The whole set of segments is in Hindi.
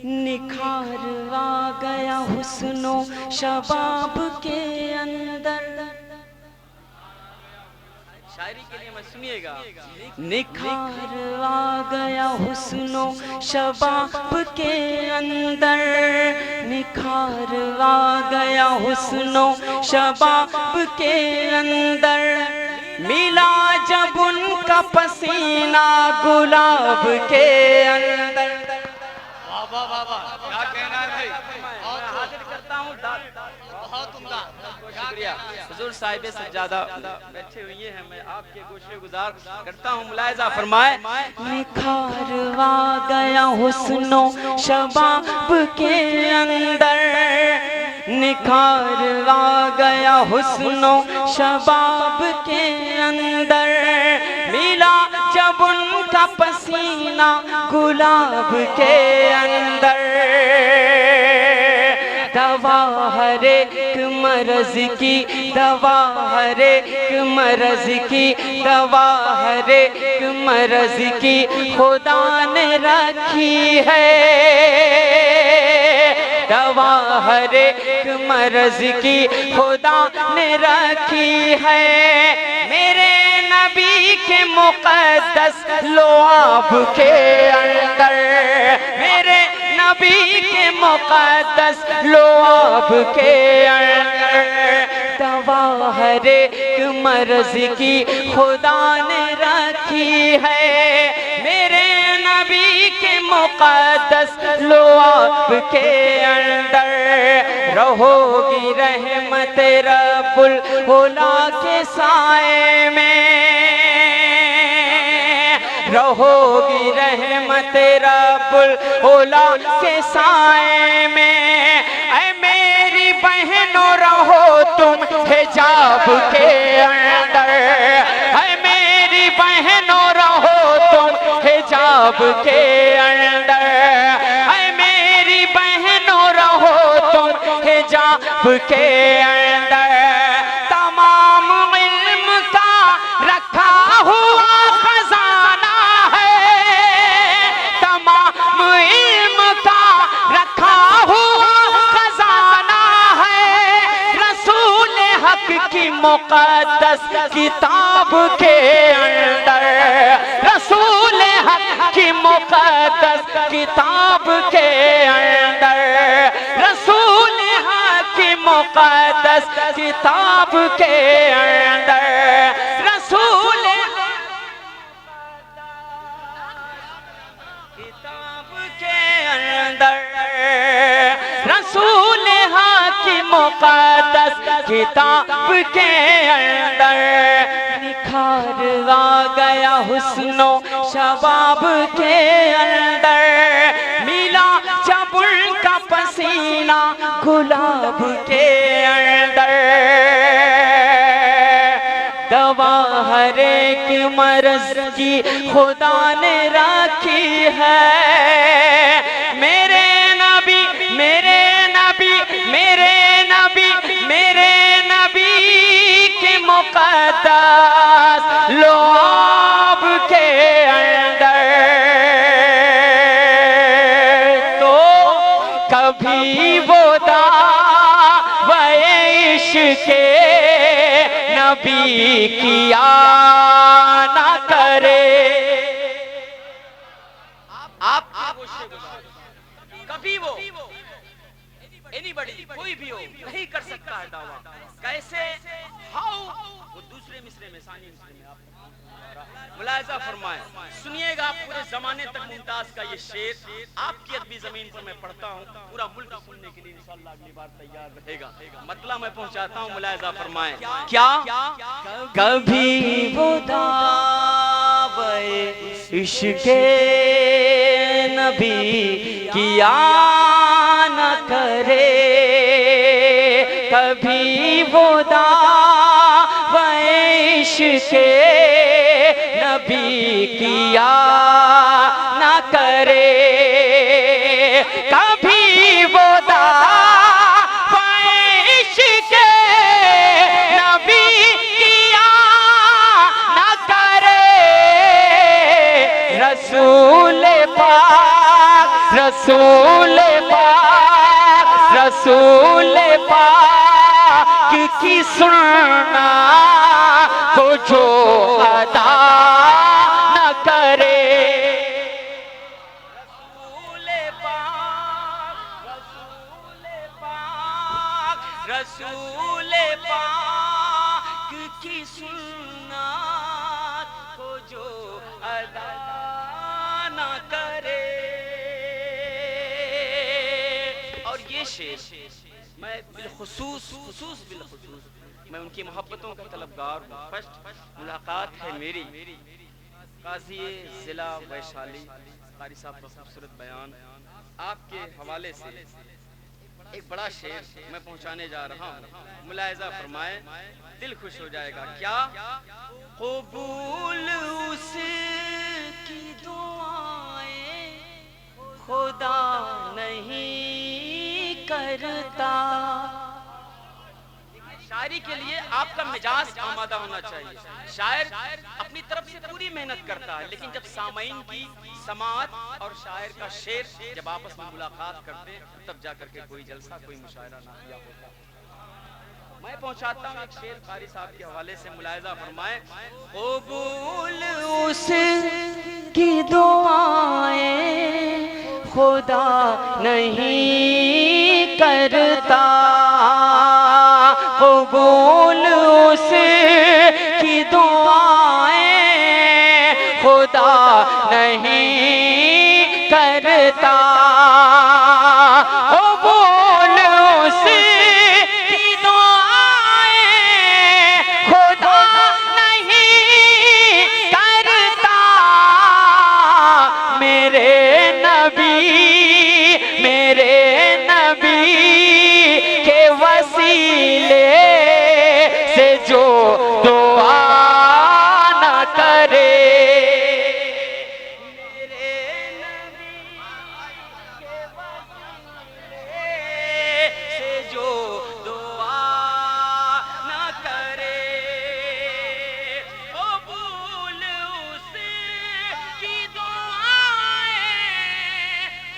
निखार आ गया हुस्नो शबाब के अंदर। शायरी के लिए मैं सुनिएगा। निखार आ गया हुस्नो शबाब के अंदर, निखार आ गया हुस्नो शबाब के अंदर। मिला जब उनका पसीना गुलाब के अंदर। वाह वाह वाह वाह, क्या कहना है भाई, हाजिर करता हूँ। बहुत उम्दा, शुक्रिया। हुजूर साहिब सज्जादा बैठे हुए हैं, मैं आपके गोशे गुजार करता हूँ, मुलायजा फरमाए। निखार आ गया हुस्नो शबाब के अंदर, निखार आ गया हुस्नो शबाब के अंदर। मिला जब उनका पसीना गुलाब के अंदर। दवा हर एक मर्ज की, दवा हर एक मर्ज की, दवा हर एक मर्ज की खुदा ने रखी है। दवा हर एक मर्ज की खुदा ने रखी है। मेरे नबी के मुक़द्दस लुआब के अंदर, मेरे नबी के मुक़द्दस लुआब के अंदर। दवा हर एक मर्ज की खुदा ने रखी है। मेरे नबी के मुक़द्दस लुआब के अंदर रहोगी रहमत रब्बुल उला के साए में, रहोगी रहमत रब्बुल उला के साए में। ऐ मेरी बहनों रहो तुम हिजाब के अंदर, ऐ मेरी बहनों रहो तुम हिजाब के अंदर, ऐ मेरी बहनों रहो तुम हिजाब के अंदर। तमाम इल्म का रखा हुआ खजाना है, तमाम इल्म का रखा हुआ खजाना है। रसूल हक की मुक़द्दस किताब के अंदर, रसूल हक की मुक़द्दस किताब के अंदर, रसूल हक की मुक़द्दस किताब के अंदर, रसूल किताब के अंदर, रसूल हक की मुक़द्दस किताब के अंदर। निखार आ गया हुस्नो शबाब के अंदर, मिला जब उनका पसीना गुलाब के अंदर। दवा हर एक मर्ज की खुदा ने रखी है। मेरे नबी मेरे नबी मेरे नबी मेरे नबी के मुक़द्दस लुआब के अंदर। तो कभी वो दावे इश्क़ नबी किया ना करे। आप कभी वो एनीबॉडी कोई भी हो नहीं कर सकता है दावा। कैसे हाउ वो दूसरे मिसरे में सानी मिसरे में आप मुलाहिजा फरमाए। सुनिएगा, पूरे जमाने तक मुमताज का ये शेर आपकी अदबी जमीन पर मैं पढ़ता हूँ, पूरा मुल्क सुनने के लिए इंशाअल्लाह अगली बार तैयार रहेगा। मतलब मैं पहुंचाता हूँ, मुलाहिजा फरमाए। क्या कभी वो दावे इश्क़े नबी किया न करे, कभी वो दावे इश्क़े नबी किया न करे, कभी वो दावे इश्क़े नबी किया न करे। रसूल पाक रसूल पाक, रसूल पाक की सुनना को जो अदा न करे। रसूल पाक, रसूल पाक, रसूल पाक की सुनना को जो अदा न करे। और ये शेर मैं बिलखुसूस मैं उनकी मोहब्बतों का तलबगार हूँ। फर्स्ट मुलाकात है मेरी काजी जिला वैशाली कारी साहब का खूबसूरत बयान आपके हवाले से एक बड़ा शेर मैं पहुंचाने जा रहा हूँ, मुलाहिजा फरमाए, दिल खुश हो जाएगा। क्या कबूल उसकी दुआएं खुदा नहीं करता। शायरी के लिए आपका मिजाज आमादा होना चाहिए। शायर अपनी तरफ से पूरी मेहनत करता है, लेकिन जब सामईन की समाअत और शायर का शेर जब आपस में मुलाकात करते हैं तब जाकर के कोई जलसा कोई मुशायरा ना किया होता। मैं पहुंचाता हूँ एक शेर कारी साहब के हवाले से, मुलाहिजा फरमाए। कबूल उसकी दुआएं खुदा नहीं करता, कबूल उसकी दुआएं खुदा नहीं करता, कबूल उसकी दुआएं खुदा नहीं करता। मेरे नबी के वसीले से जो दुआ न करे, मेरे नबी के वसीले से जो दुआ न करे, कबूल उसकी दुआएं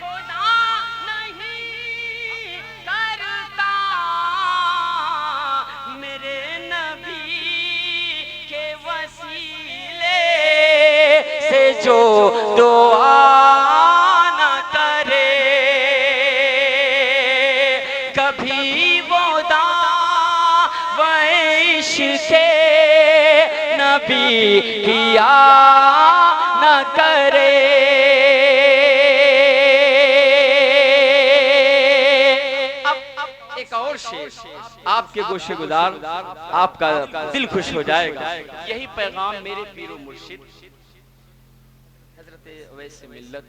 खुदा नहीं करता। मेरे नबी के वसीले से जो दुआ न करे, कभी वो दावैश के नबी किया न करे। अब एक और शेर आपके गोशे गुजार आपका दिल खुश हो जाएगा। यही पैगाम मेरे पीरो मुर्शिद हजरत अवैस मिल्लत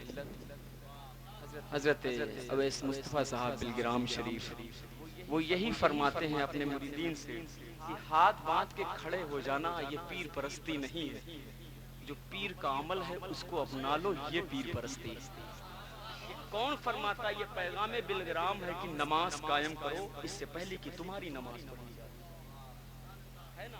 हजरत अवैस मुस्तफ़ा साहब बिलगिराम शरीफ वो यही फरमाते हैं अपने मुरीदीन से कि हाथ बांध के खड़े हो जाना ये पीर परस्ती नहीं है, जो पीर का अमल है उसको अपना लो, ये पीर परस्ती है। कौन फरमाता ये पैगाम बिलगिराम है कि नमाज कायम करो इससे पहले कि तुम्हारी नमाज पढ़ी जाए,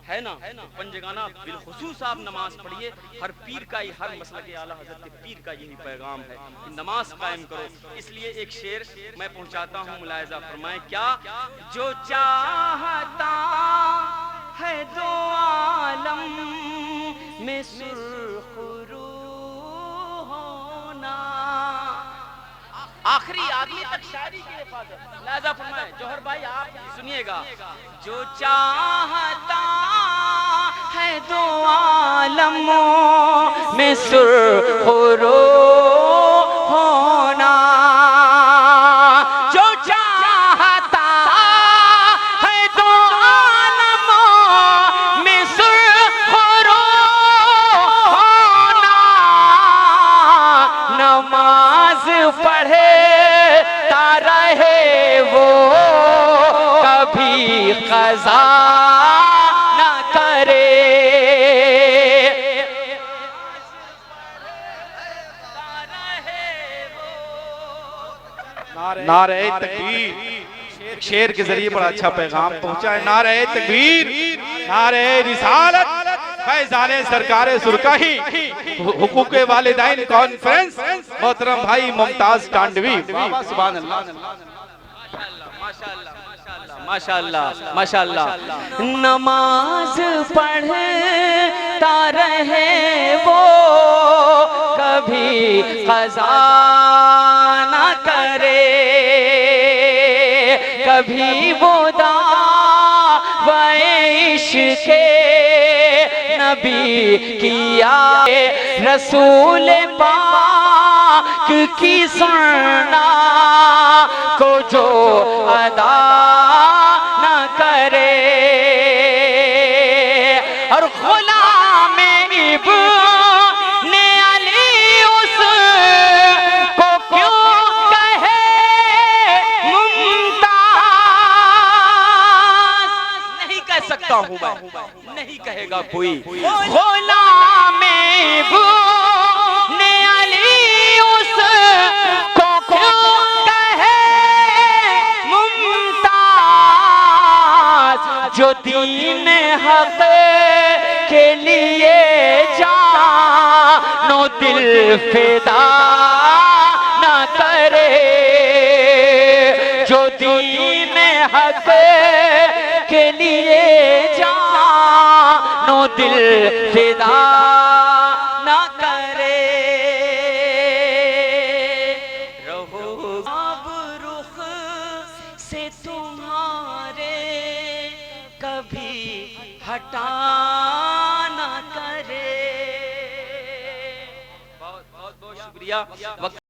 है ना? पंजगाना बिलखुसूस आप नमाज पढ़िए। हर पीर का ही, हर मसलक आला हजरत के पीर का यही पैगाम है कि नमाज कायम करो। इसलिए एक शेर मैं पहुंचाता हूँ, मुलाहिजा फरमाएं। क्या जो चाहता है दो आलम में सुरखरू होना, आखिरी आदमी तक शायरी की हिफाजत। लिहाजा फरमाए जौहर भाई आप सुनिएगा। जो चाहता है दो आलमों में सुरखरू होना, जो चाहता है दो आलमों में सुरखरू होना, नमाज पढ़े रहे वो कभी क़ज़ा न करे। नारे तकबीर शेर के जरिए बड़ा अच्छा पैगाम पहुंचा है। नारे तकबीर, नारे रिसालत, फैज़ाने सरकारे सुरकाही, हुकूक़े वालिदैन कॉन्फ्रेंस मोहतरम भाई मुमताज टांडवी। बाबा सुभान अल्लाह। माशाअल्लाह माशाअल्लाह। नमाज पढ़ता रहे वो, कभी क़ज़ा ना करे, कभी वो दावे इश्क़े नबी किया, रसूल पाक की सुन्ना को जो अदा न करे, और गुलाम इब्ने अली उसको क्यों कहे मुमताज। नहीं कह सकता हूँ मैं, नहीं कहेगा कोई। गुलाम इब्ने अली उसको क्यों कहे मुमताज, जो दीन हक के लिए जानो दिल फिदा न करे, जो दीन हक के लिए जानो दिल फिदा न करे। रहो अब रुख से तुम्हारे कभी हटा न करे। बहुत बहुत शुक्रिया।